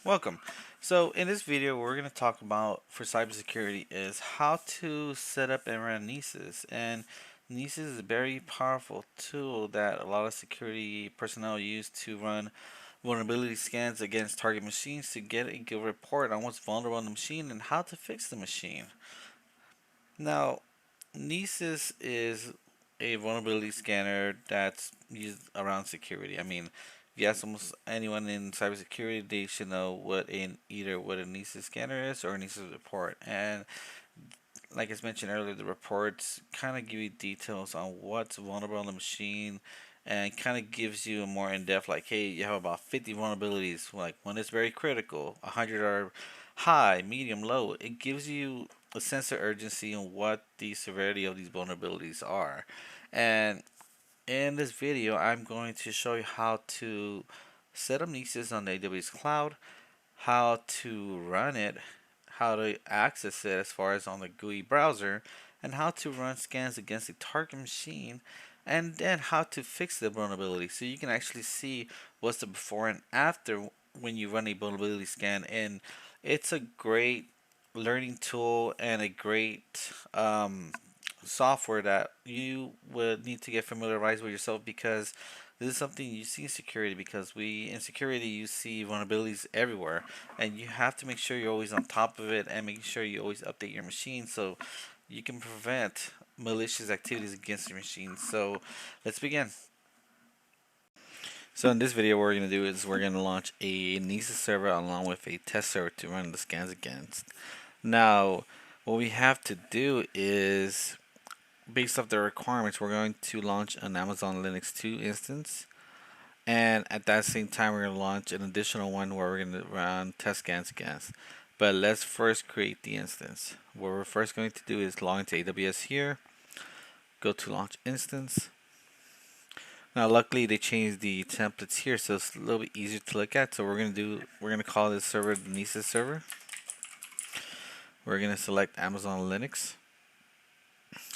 Welcome. So in this video, we're going to talk about for cybersecurity is how to set up and run Nessus. And Nessus is a very powerful tool that a lot of security personnel use to run vulnerability scans against target machines to get a good report on what's vulnerable on the machine and how to fix the machine. Now, Nessus is a vulnerability scanner that's used around security. I mean, if you ask almost anyone in cybersecurity, they should know what a Nessus scanner is or a Nessus report. And like I mentioned earlier, the reports kind of give you details on what's vulnerable on the machine and kind of gives you a more in-depth, like, hey, you have about 50 vulnerabilities. Like one is very critical, 100 are high, medium, low. It gives you a sense of urgency on what the severity of these vulnerabilities are. And in this video, I'm going to show you how to set up Nessus on the AWS cloud, how to run it, how to access it as far as on the GUI browser, and how to run scans against the target machine, and then how to fix the vulnerability so you can actually see what's the before and after when you run a vulnerability scan. And it's a great learning tool and a great software that you would need to get familiarized with yourself, because this is something you see in security, because we in security you see vulnerabilities everywhere, and you have to make sure you're always on top of it and making sure you always update your machine so you can prevent malicious activities against your machine. So let's begin. So in this video, what we're going to do is we're going to launch a Nessus server along with a test server to run the scans against. Now, what we have to do is, based off the requirements, we're going to launch an Amazon Linux 2 instance. And at that same time, we're going to launch an additional one where we're going to run test scans against. But let's first create the instance. What we're first going to do is log into AWS here. Go to launch instance. Now, luckily, they changed the templates here, so it's a little bit easier to look at. So we're going to call this server the Nessus server. We're going to select Amazon Linux.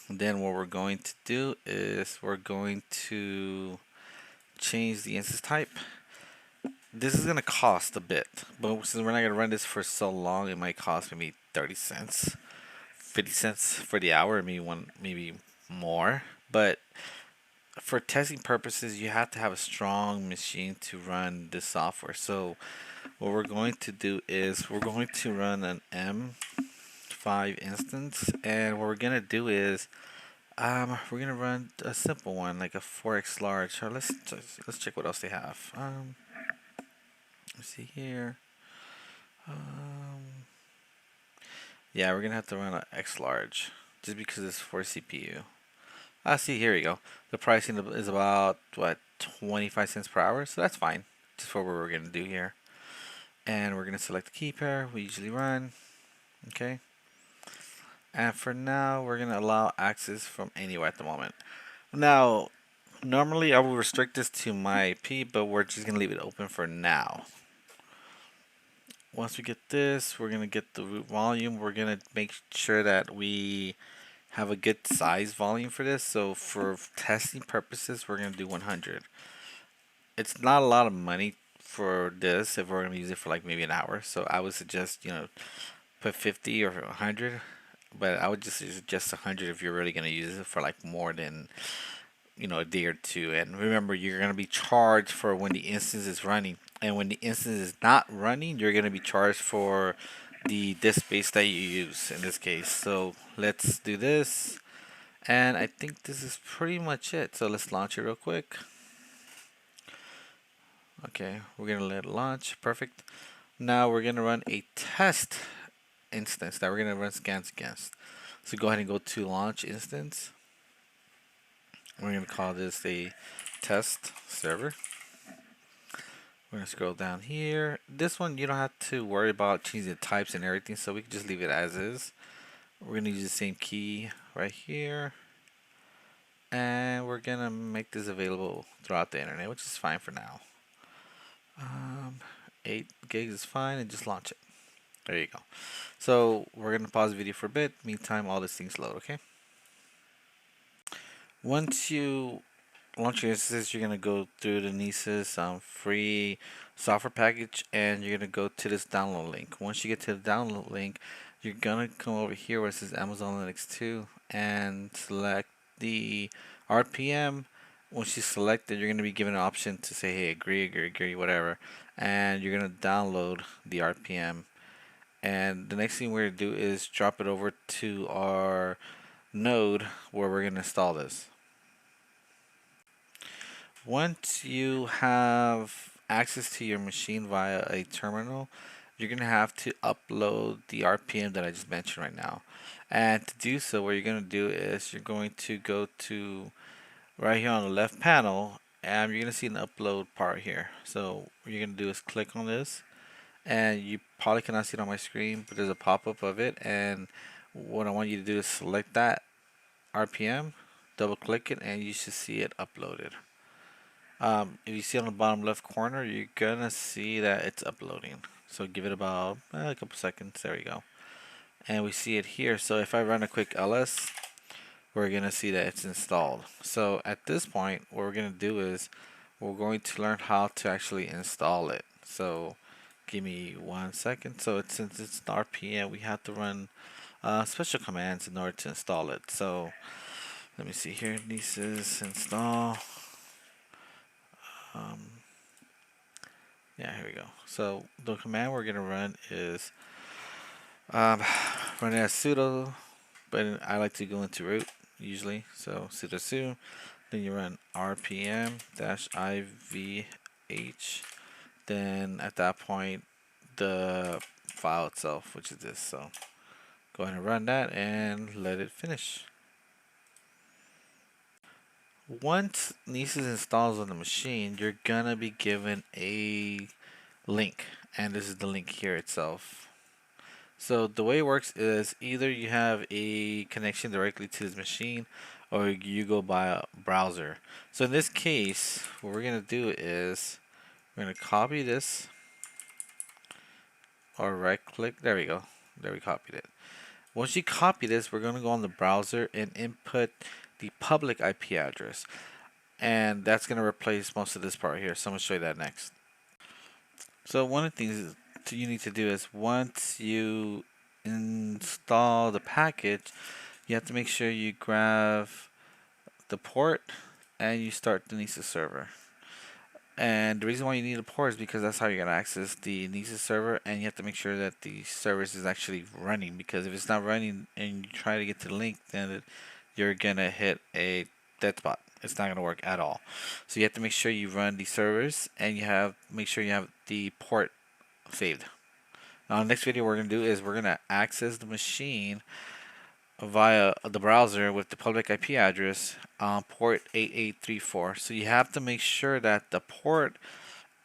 Then what we're going to do is we're going to change the instance type. This is going to cost a bit, but since we're not going to run this for so long, it might cost maybe 30 cents, 50 cents for the hour, maybe more. But for testing purposes, you have to have a strong machine to run this software. So what we're going to do is we're going to run an M5 instance, and what we're going to do is we're gonna run a simple one, like a 4x large. Or let's check what else they have. Let's see here. Yeah, we're gonna have to run an X large, just because it's for CPU. See, here we go. The pricing is about what, 25 cents per hour, so that's fine. Just for what we're gonna do here. And we're gonna select the key pair we usually run. Okay. And for now, we're gonna allow access from anywhere at the moment. Now, normally I will restrict this to my IP, but we're just gonna leave it open for now. Once we get this, we're gonna get the root volume. We're gonna make sure that we have a good size volume for this. So for testing purposes, we're gonna do 100. It's not a lot of money for this if we're gonna use it for like maybe an hour. So I would suggest, put 50 or 100, but I would just suggest 100 if you're really gonna use it for like more than a day or two. And remember, you're going to be charged for when the instance is running, and when the instance is not running, you're going to be charged for the disk space that you use in this case. So let's do this, and I think this is pretty much it. So let's launch it real quick. Okay, we're going to let it launch. Perfect. Now we're going to run a test instance that we're going to run scans against. So go ahead and go to launch instance. We're going to call this a test server. We're going to scroll down here. This one, you don't have to worry about changing the types and everything, so we can just leave it as is. We're going to use the same key right here. And we're going to make this available throughout the internet, which is fine for now. 8 gigs is fine, and just launch it. There you go. So we're going to pause the video for a bit. Meantime, all these things load, okay? Once you launch your instance, you're gonna go through the Nessus free software package, and you're gonna go to this download link. Once you get to the download link, you're gonna come over here where it says Amazon Linux 2 and select the RPM. Once you select it, you're gonna be given an option to say, hey, agree, whatever, and you're gonna download the RPM. And the next thing we're gonna do is drop it over to our node where we're gonna install this. Once you have access to your machine via a terminal, you're going to have to upload the RPM that I just mentioned right now. And to do so, what you're going to do is you're going to go to right here on the left panel, and you're going to see an upload part here. So what you're going to do is click on this, and you probably cannot see it on my screen, but there's a pop-up of it. And what I want you to do is select that RPM, double click it, and you should see it uploaded. If you see on the bottom left corner, you're gonna see that it's uploading. So give it about a couple seconds. There we go. And we see it here. So if I run a quick ls, we're gonna see that it's installed. So at this point, what we're gonna do is we're going to learn how to actually install it. So give me 1 second. So since it's an RPM, we have to run special commands in order to install it. So let me see here. Nessus install. Um, Yeah, here we go. So the command we're gonna run is run it as sudo, but I like to go into root usually. So sudo su, then you run rpm -ivh. Then at that point, the file itself, which is this. So go ahead and run that and let it finish. Once Nessus installs on the machine, you're gonna be given a link, and this is the link here itself. So the way it works is either you have a connection directly to this machine, or you go by a browser. So in this case, what we're gonna do is we're gonna copy this, or right click. There we go. There, we copied it. Once you copy this, we're gonna go on the browser and input the public IP address, and that's gonna replace most of this part here. So I'm gonna show you that next. So one of the things you need to do is once you install the package, you have to make sure you grab the port and you start the Nessus server. And the reason why you need a port is because that's how you're gonna access the Nessus server, and you have to make sure that the service is actually running. Because if it's not running and you try to get to the link, then you're gonna hit a dead spot. It's not gonna work at all. So you have to make sure you run the servers, and make sure you have the port saved. Now, the next video we're gonna do is we're gonna access the machine via the browser with the public IP address on port 8834. So you have to make sure that the port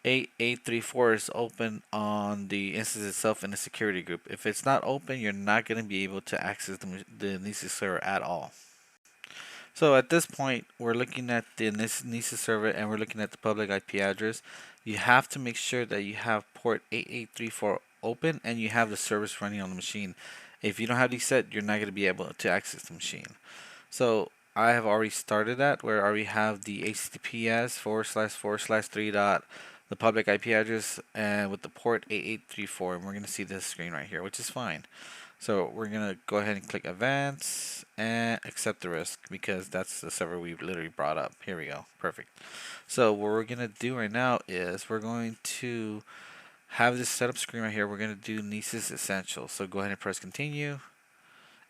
8834 is open on the instance itself in the security group. If it's not open, you're not going to be able to access the Nessus server at all. So at this point, we're looking at the Nessus server and we're looking at the public IP address. You have to make sure that you have port 8834 open and you have the service running on the machine. If you don't have these set, you're not going to be able to access the machine. So I have already started that, where I already have the https://3. The public IP address and with the port 8834, and we're going to see this screen right here, which is fine. So we're going to go ahead and click advance and accept the risk, because that's the server we literally brought up. Here we go. Perfect. So what we're going to do right now is we're going to have this setup screen right here. We're going to do Nessus Essentials. So go ahead and press continue.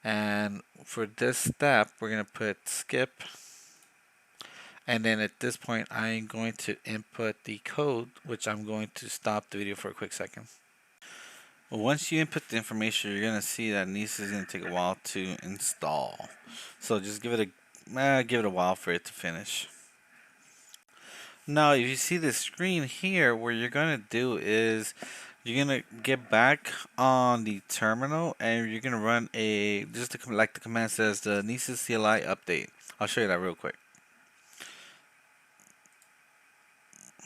And for this step, we're going to put skip. And then at this point, I'm going to input the code, which I'm going to stop the video for a quick second. Well, once you input the information, you're going to see that Nessus is going to take a while to install. So just give it a while for it to finish. Now, if you see the screen here, what you're going to do is you're going to get back on the terminal and you're going to run like the command says, the Nessus CLI update. I'll show you that real quick.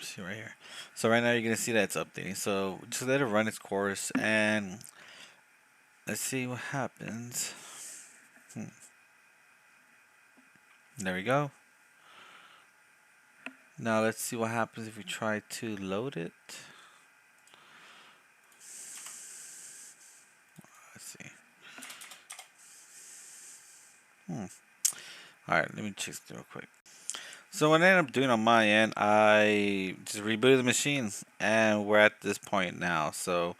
See right here. So right now you're going to see that it's updating. So just let it run its course and let's see what happens. There we go. Now let's see what happens if we try to load it. Let's see. Alright, let me check this real quick. So what I ended up doing on my end, I just rebooted the machine, and we're at this point now. So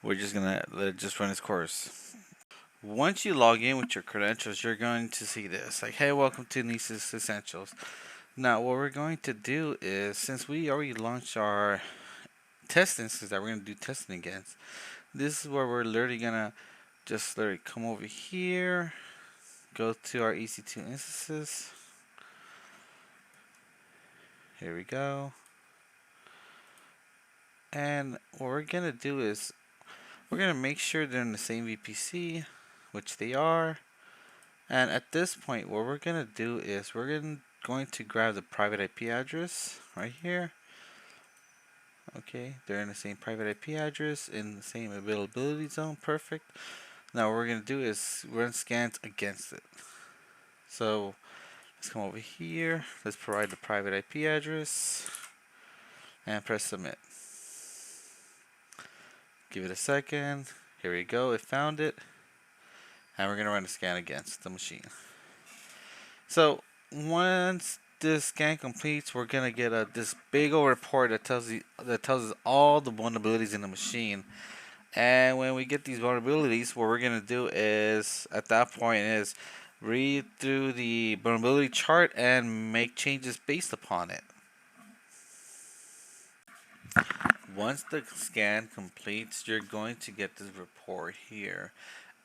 we're just gonna let it just run its course. Once you log in with your credentials, you're going to see this, like, hey, welcome to Nessus Essentials. Now, what we're going to do is, since we already launched our test instance that we're going to do testing against, this is where we're literally going to just literally come over here, go to our EC2 instances. Here we go. And what we're going to do is, we're going to make sure they're in the same VPC, which they are. And at this point, what we're going to do is, going to grab the private IP address right here. Okay, they're in the same private IP address, in the same availability zone, perfect. Now what we're going to do is run scans against it. So let's come over here, let's provide the private IP address, and press submit. Give it a second, here we go, it found it, and we're going to run a scan against the machine. So once this scan completes, we're going to get this big old report that tells us all the vulnerabilities in the machine. And when we get these vulnerabilities, what we're going to do is, at that point, is read through the vulnerability chart and make changes based upon it. Once the scan completes, you're going to get this report here.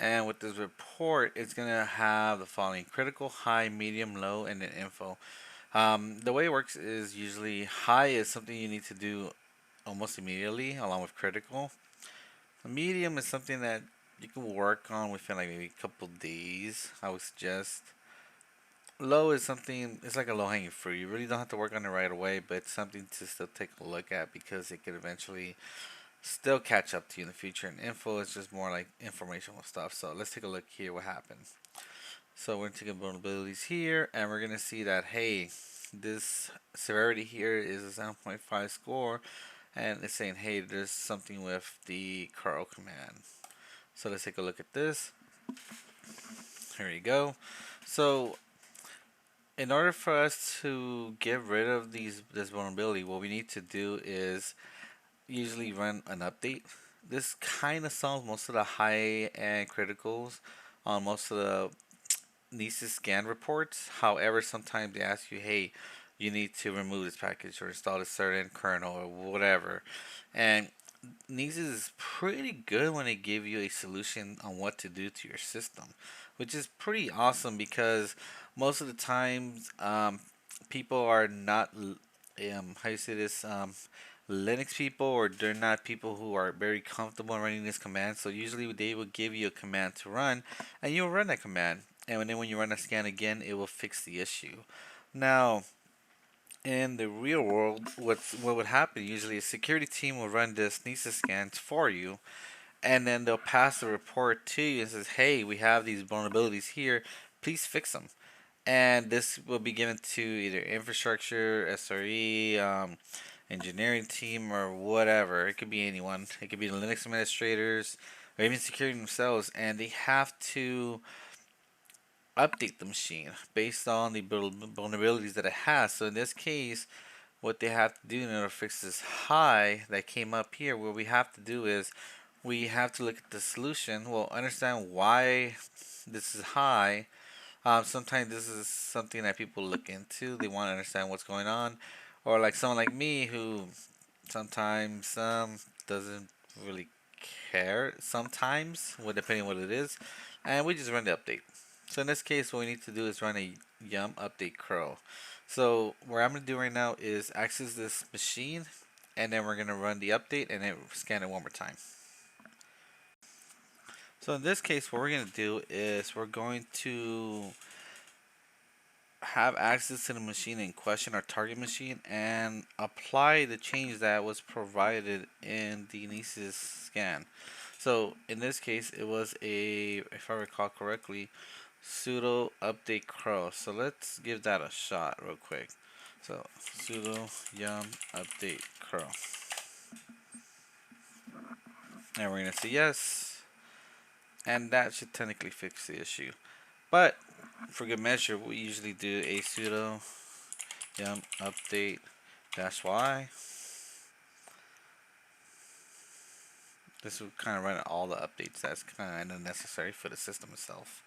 And with this report, it's going to have the following: critical, high, medium, low, and then info. The way it works is usually high is something you need to do almost immediately, along with critical. A medium is something that you can work on within like maybe a couple days, I would suggest. Low is something, it's like a low hanging fruit. You really don't have to work on it right away, but it's something to still take a look at because it could eventually still catch up to you in the future. And info is just more like informational stuff. So let's take a look here what happens. So we're going to take vulnerabilities here, and we're going to see that, hey, this severity here is a 7.5 score, and it's saying, hey, there's something with the curl command. So let's take a look at this. Here you go. So in order for us to get rid of this vulnerability, what we need to do is usually run an update. This kind of solves most of the high end criticals on most of the Nessus scan reports. However, sometimes they ask you, hey, you need to remove this package or install a certain kernel or whatever. And Nessus is pretty good when they give you a solution on what to do to your system, which is pretty awesome because most of the times people are not, how you say this, Linux people, or they're not people who are very comfortable in running this command. So usually they will give you a command to run, and you'll run that command. And then when you run a scan again, it will fix the issue. Now, in the real world, what would happen usually, a security team will run this Nessus scans for you, and then they'll pass the report to you and says, "Hey, we have these vulnerabilities here. Please fix them." And this will be given to either infrastructure, SRE, engineering team, or whatever. It could be anyone. It could be the Linux administrators, or even security themselves, and they have to update the machine based on the vulnerabilities that it has. So in this case, what they have to do in order to fix this high that came up here, what we have to do is we have to look at the solution. Well, understand why this is high. Sometimes this is something that people look into. They want to understand what's going on, or like someone like me who sometimes doesn't really care. Sometimes, well, depending on what it is, and we just run the update. So in this case, what we need to do is run a yum update curl. So what I'm gonna do right now is access this machine, and then we're gonna run the update and then scan it one more time. So in this case, what we're gonna do is we're going to have access to the machine in question, our target machine, and apply the change that was provided in the Nessus scan. So in this case, it was a, if I recall correctly, sudo update curl. So let's give that a shot real quick. So sudo yum update curl, and we're gonna say yes, and that should technically fix the issue. But for good measure, we usually do a sudo yum update dash y. This will kind of run all the updates that's kind of necessary for the system itself.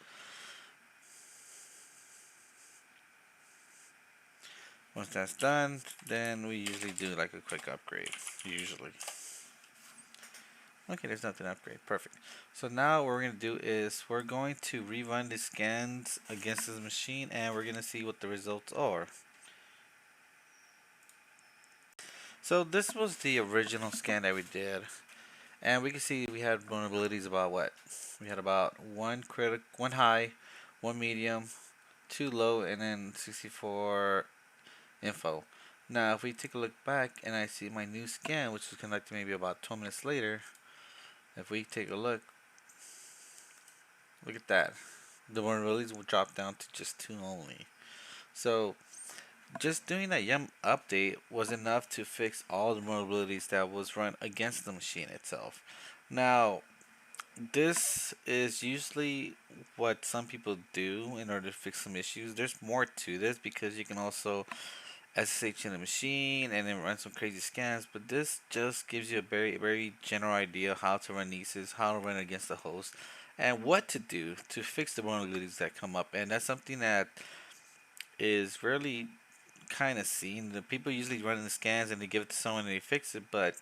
Once that's done, then we usually do like a quick upgrade. Usually. Okay, there's nothing to upgrade. Perfect. So now what we're going to do is we're going to rerun the scans against this machine and we're going to see what the results are. So this was the original scan that we did. And we can see we had vulnerabilities about what? We had about one high, one medium, two low, and then 64 info. Now, if we take a look back and I see my new scan, which was conducted maybe about 12 minutes later, if we take a look at that. The vulnerabilities will drop down to just two only. So, just doing that yum update was enough to fix all the vulnerabilities that was run against the machine itself. Now, this is usually what some people do in order to fix some issues. There's more to this because you can also SSH in the machine and then run some crazy scans, but this just gives you a very general idea of how to run Nessus, how to run against the host, and what to do to fix the vulnerabilities that come up. And that's something that is rarely kind of seen. The people usually run the scans and they give it to someone and they fix it, but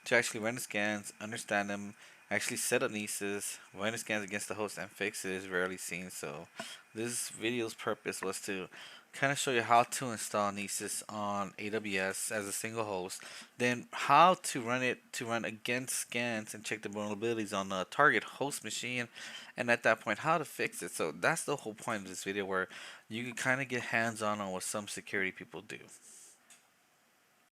to actually run the scans, understand them, actually set up Nessus, run the scans against the host and fix it is rarely seen. So this video's purpose was to kind of show you how to install Nessus on AWS as a single host, then how to run it to run against scans and check the vulnerabilities on the target host machine, and at that point how to fix it. So that's the whole point of this video, where you can kind of get hands on what some security people do.